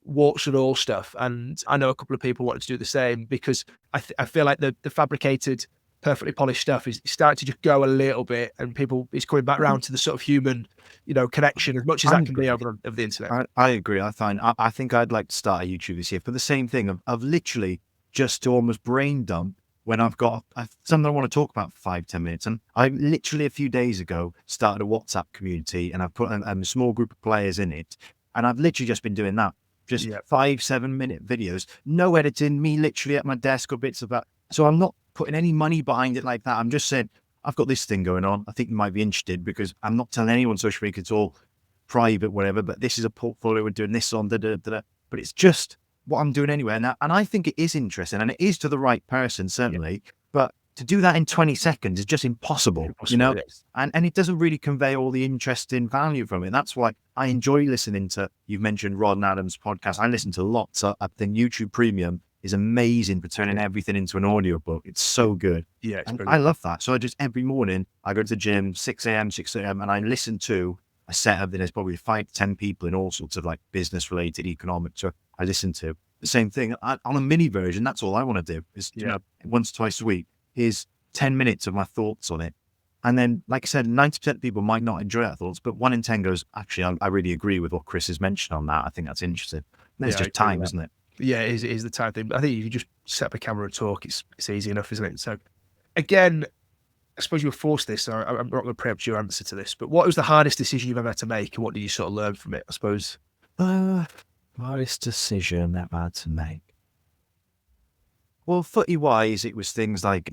warts and all stuff. And I know a couple of people wanted to do the same, because I feel like the fabricated, perfectly polished stuff is starting to just go a little bit, and it's coming back around to the sort of human, you know, connection as much as that can be over the internet. I agree. I think I'd like to start a YouTube this year for the same thing of literally just to almost brain dump when I've got something I want to talk about for 5-10 minutes. And I literally a few days ago started a WhatsApp community, and I've put a small group of players in it, and I've literally just been doing that. Just 5-7 minute videos, no editing, me literally at my desk or bits of that. So I'm not putting any money behind it like that. I'm just saying, I've got this thing going on. I think you might be interested, because I'm not telling anyone social media, it's all private, whatever, but this is a portfolio, we're doing this on, but it's just what I'm doing anyway. And I think it is interesting, and it is to the right person, certainly, but to do that in 20 seconds is just impossible, you know, and it doesn't really convey all the interesting value from it. That's why I enjoy listening to, you've mentioned Rod and Adam's podcast. I listen to lots. I think YouTube Premium is amazing for turning everything into an audiobook. It's so good. Yeah, it's And I brilliant. love that. So I just, every morning, I go to the gym, 6 a.m., 6 a.m., and I listen to a setup that there's probably 5 to 10 people in all sorts of like business related, economic. So I listen to the same thing on a mini version. That's all I want to do is, once, twice a week, here's 10 minutes of my thoughts on it. And then, like I said, 90% of people might not enjoy our thoughts, but 1 in 10 goes, actually, I really agree with what Chris has mentioned on that. I think that's interesting. And it's I just agree with time, that. isn't it? Yeah, it is the time thing. But I think if you just set up a camera and talk, it's easy enough, isn't it? So again, I suppose you were forced this, so I'm not going to preempt your answer to this, but what was the hardest decision you've ever had to make, and what did you sort of learn from it, I suppose? Hardest decision I've had to make. Well, footy wise, it was things like,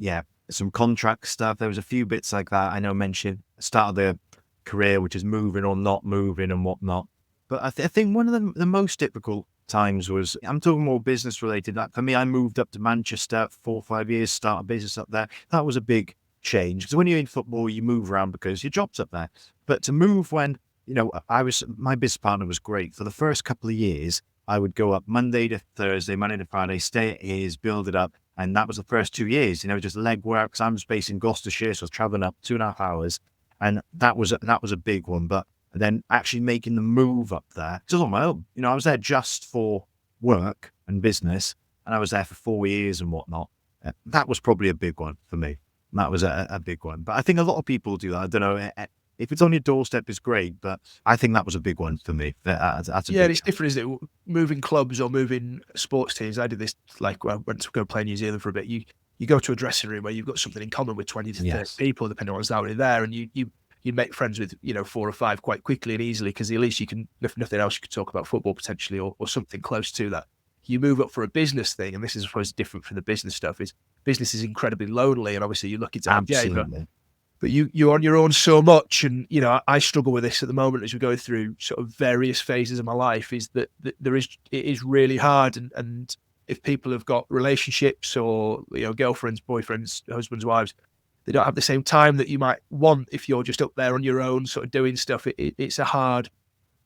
some contract stuff. There was a few bits like that. I know mentioned start of the career, which is moving or not moving and whatnot. But I think one of the most difficult times was, I'm talking more business related. Like for me, I moved up to Manchester 4 or 5 years, start a business up there. That was a big change because when you're in football, you move around because your job's up there. But to move when, my business partner was great. For the first couple of years, I would go up Monday to Thursday, Monday to Friday, stay at his, build it up. And that was the first 2 years, just leg work. Cause I'm based in Gloucestershire, so I was traveling up 2.5 hours. And that was a big one. But then actually making the move up there, just on my own. I was there just for work and business, and I was there for 4 years and whatnot. That was probably a big one for me. That was a big one. But I think a lot of people do that. I don't know. If it's on your doorstep, it's great. But I think that was a big one for me. That's a Yeah, big it's different, isn't it? Moving clubs or moving sports teams. I did this like when I went to go play New Zealand for a bit. You go to a dressing room where you've got something in common with 20 to 30 people, depending on what's already there, and you make friends with 4 or 5 quite quickly and easily because at least you can, if nothing else, you could talk about football potentially or something close to that. You move up for a business thing, and this is, I suppose, different from the business stuff. Is business is incredibly lonely, and obviously you're lucky to have Jay, Absolutely. but you're on your own so much, and I struggle with this at the moment as we go through sort of various phases of my life. Is that it is really hard, and if people have got relationships or girlfriends, boyfriends, husbands, wives, they don't have the same time that you might want if you're just up there on your own, sort of doing stuff. It's a hard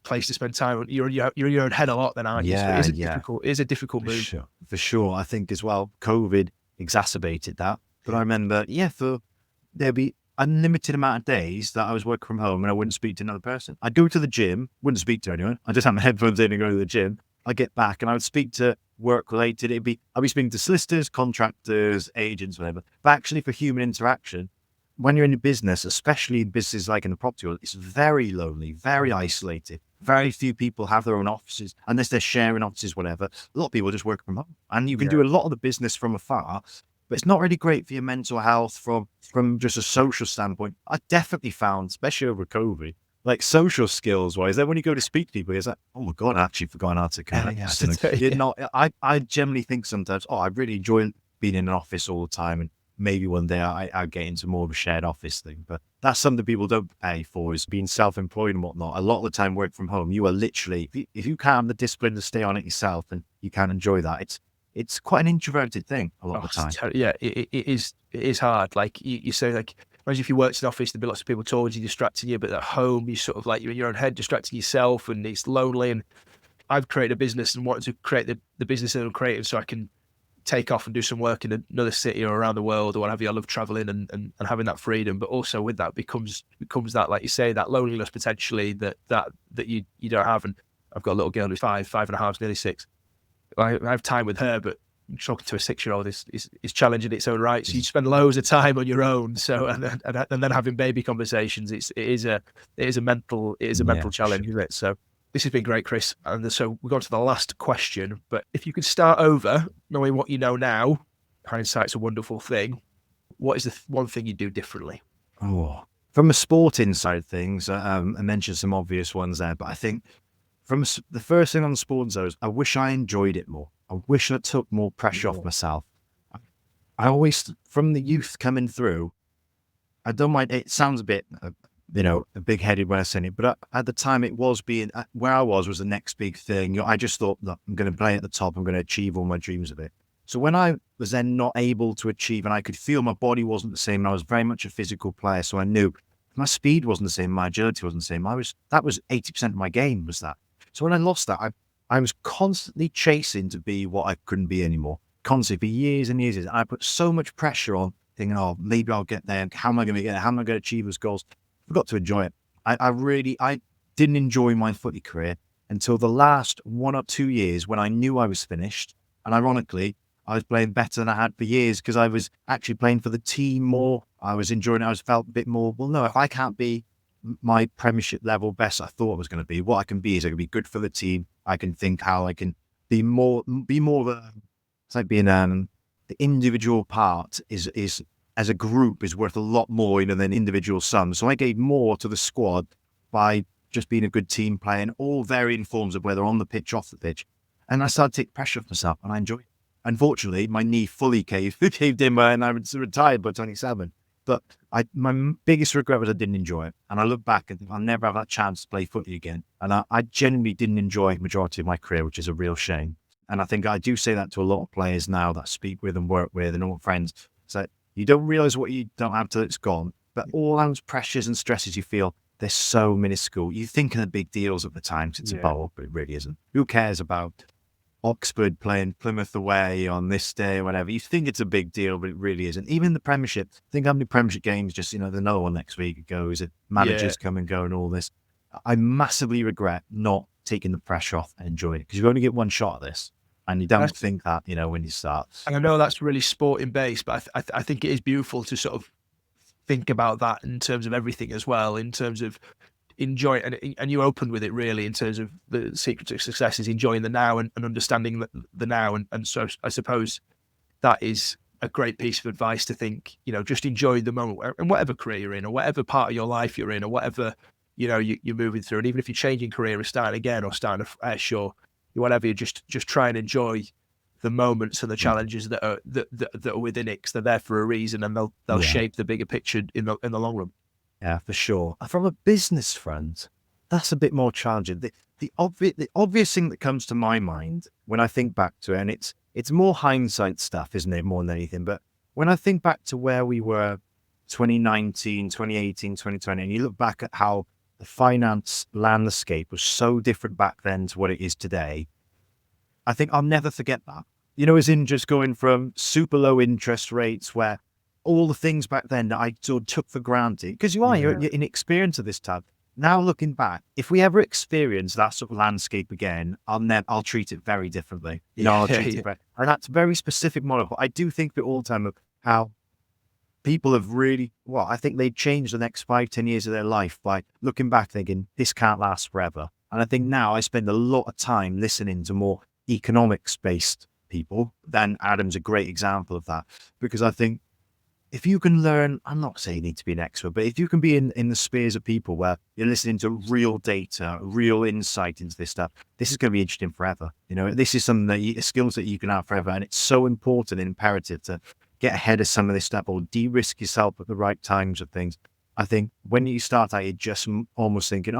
place to spend time. You're in your own head a lot, then, aren't you? So it is a difficult move. For sure. I think as well, COVID exacerbated that. But I remember, there'd be unlimited amount of days that I was working from home and I wouldn't speak to another person. I'd go to the gym, wouldn't speak to anyone. I just had my headphones in and go to the gym. I'd get back and I would speak to work related. I'd be speaking to solicitors, contractors, agents, whatever. But actually for human interaction, when you're in a business, especially in businesses like in the property world, it's very lonely, very isolated. Very few people have their own offices unless they're sharing offices, whatever. A lot of people just work from home and you can do a lot of the business from afar. But it's not really great for your mental health from just a social standpoint. I definitely found, especially over COVID, like social skills wise, then when you go to speak to people, it's like, oh my God, I actually forgot how to connect. I generally think sometimes, I really enjoy being in an office all the time. And maybe one day I get into more of a shared office thing. But that's something people don't pay for, is being self-employed and whatnot. A lot of the time work from home, you are literally, if you can't have the discipline to stay on it yourself and you can't enjoy that, it's quite an introverted thing a lot of the time. It is hard. Like you say, like, imagine if you worked in an office, there'd be lots of people towards you, distracting you, but at home, you sort of like, you're in your own head, distracting yourself, and it's lonely. And I've created a business and wanted to create the business that I'm creating so I can take off and do some work in another city or around the world or what have you. I love traveling and having that freedom, but also with that becomes that, like you say, that loneliness potentially that you don't have. And I've got a little girl who's 5.5, nearly 6. I have time with her, but talking to a 6-year-old is challenging in its own right. So you spend loads of time on your own. So and then having baby conversations, it is a mental challenge, isn't it? So this has been great, Chris. And so we've gone to the last question. But if you could start over, knowing what you know now, hindsight's a wonderful thing. What is the one thing you do differently? From a sporting side of things, I mentioned some obvious ones there, but I think the first thing on the sporting side is I wish I enjoyed it more. I wish I took more pressure off myself. I always, from the youth coming through, I don't mind, it sounds a bit, big-headed when I say it, but at the time it was where I was the next big thing. I just thought, look, I'm going to play at the top, I'm going to achieve all my dreams of it. So when I was then not able to achieve, and I could feel my body wasn't the same, and I was very much a physical player, so I knew my speed wasn't the same, my agility wasn't the same. That was 80% of my game was that. So when I lost that, I was constantly chasing to be what I couldn't be anymore. constantly for years and years. And I put so much pressure on thinking, oh, maybe I'll get there. How am I going to get there? How am I going to achieve those goals? Forgot to enjoy it. I didn't enjoy my footy career until the last 1 or 2 years when I knew I was finished. And ironically, I was playing better than I had for years because I was actually playing for the team more. I was enjoying it. I was felt a bit more, well, no, if I can't be my Premiership level best I thought I was going to be, what I can be is I can be good for the team. I can think how I can be more of a, it's like being the individual part is as a group is worth a lot more, than individual sums. So I gave more to the squad by just being a good team player in all varying forms of whether on the pitch, off the pitch. And I started to take pressure off myself and I enjoyed it. Unfortunately, my knee fully caved in and I was retired by 27. But my biggest regret was I didn't enjoy it. And I look back and think I'll never have that chance to play footy again. And I genuinely didn't enjoy the majority of my career, which is a real shame. And I think I do say that to a lot of players now that I speak with and work with and all friends. It's like, you don't realize what you don't have till it's gone. But all those pressures and stresses you feel, they're so minuscule. You think of the big deals at the time, 'cause it's a bowl, but it really isn't. Who cares about Oxford playing Plymouth away on this day or whatever? You think it's a big deal, but it really isn't. Even the Premiership, think how many Premiership games there's another one next week goes, managers come and go and all this. I massively regret not taking the pressure off and enjoying it because you only get one shot at this. And you don't think that, when you start. And I know that's really sporting based, but I think it is beautiful to sort of think about that in terms of everything as well, in terms of enjoy, and you opened with it really in terms of the secret to success is enjoying the now and understanding the now. And so I suppose that is a great piece of advice to think, just enjoy the moment and whatever career you're in or whatever part of your life you're in or whatever, you're moving through. And even if you're changing career or starting again or starting fresh or whatever, you just try and enjoy the moments and the challenges that are within it because they're there for a reason and they'll shape the bigger picture in the long run. Yeah, for sure. From a business front, that's a bit more challenging. The obvious thing that comes to my mind when I think back to it, and it's more hindsight stuff, isn't it, more than anything? But when I think back to where we were 2019, 2018, 2020, and you look back at how the finance landscape was so different back then to what it is today, I think I'll never forget that. As in just going from super low interest rates where all the things back then that I sort of took for granted, because you're inexperienced of this type. Now looking back, if we ever experience that sort of landscape again, I'll treat it very differently. I'll treat it and that's a very specific model. But I do think all the time of how people have really, I think they changed the next 5-10 years of their life by looking back thinking this can't last forever. And I think now I spend a lot of time listening to more economics based people. Then Adam's a great example of that, because I think if you can learn, I'm not saying you need to be an expert, but if you can be in the spheres of people where you're listening to real data, real insight into this stuff, this is going to be interesting forever. This is something skills that you can have forever. And it's so important and imperative to get ahead of some of this stuff or de-risk yourself at the right times of things. I think when you start out, you're just almost thinking,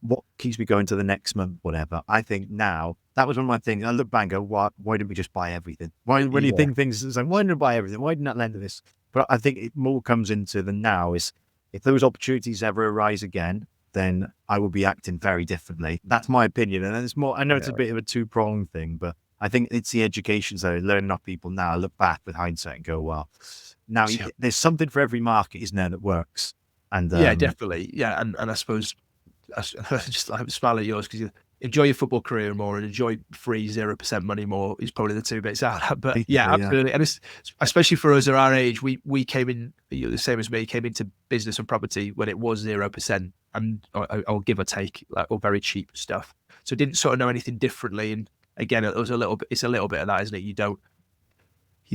what keeps me going to the next month, whatever. I think now, that was one of my things. I look back and go, why didn't we just buy everything? When you think things, it's like, why didn't I buy everything? Why didn't I lend to this? But I think it more comes into the now is if those opportunities ever arise again, then I will be acting very differently. That's my opinion. And it's more, I know it's a bit of a two-pronged thing, but I think it's the education side, learning off people now. I look back with hindsight and go, now there's something for every market, isn't there, that works? And definitely. Yeah. And I suppose I just smile at yours because you enjoy your football career more and enjoy free 0% money more is probably the two bits out. But absolutely. And it's especially for us at our age, we came in, the same as me, came into business and property when it was 0% and or give or take, or very cheap stuff. So didn't sort of know anything differently. And again, it's a little bit of that, isn't it? You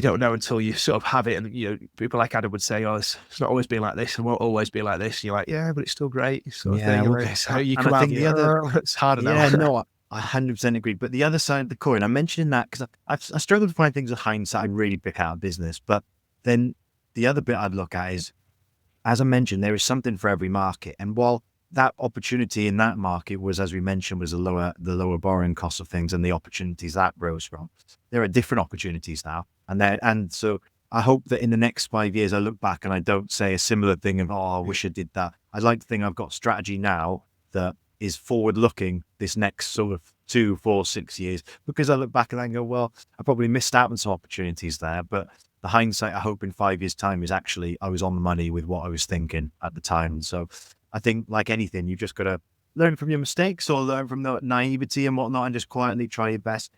don't know until you sort of have it. And, people like Adam would say, it's not always been like this and won't always be like this. And you're like, yeah, but it's still great. Sort of thing. So you come out the other, it's harder now. Yeah, no, I 100% agree. But the other side of the coin, I'm mentioning that because I struggle to find things of hindsight I really pick out of business. But then the other bit I'd look at is, as I mentioned, there is something for every market. And while that opportunity in that market was, as we mentioned, was the lower borrowing cost of things and the opportunities that rose from, there are different opportunities now. And so I hope that in the next 5 years, I look back and I don't say a similar thing of, I wish I did that. I'd like to think I've got strategy now that is forward looking this next sort of 2, 4, 6 years, because I look back and I go, well, I probably missed out on some opportunities there. But the hindsight, I hope in 5 years' time is actually I was on the money with what I was thinking at the time. So I think, like anything, you've just got to learn from your mistakes or learn from the naivety and whatnot, and just quietly try your best.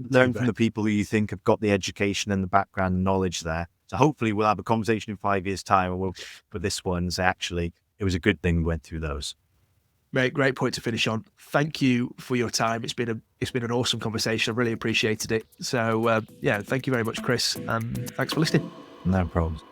Learn from the people who you think have got the education and the background and knowledge there. So hopefully we'll have a conversation in 5 years' time, and we'll for this one and say, actually, it was a good thing we went through those. Mate, great point to finish on. Thank you for your time. It's been an awesome conversation. I really appreciated it. So yeah, thank you very much, Chris, and thanks for listening. No problems.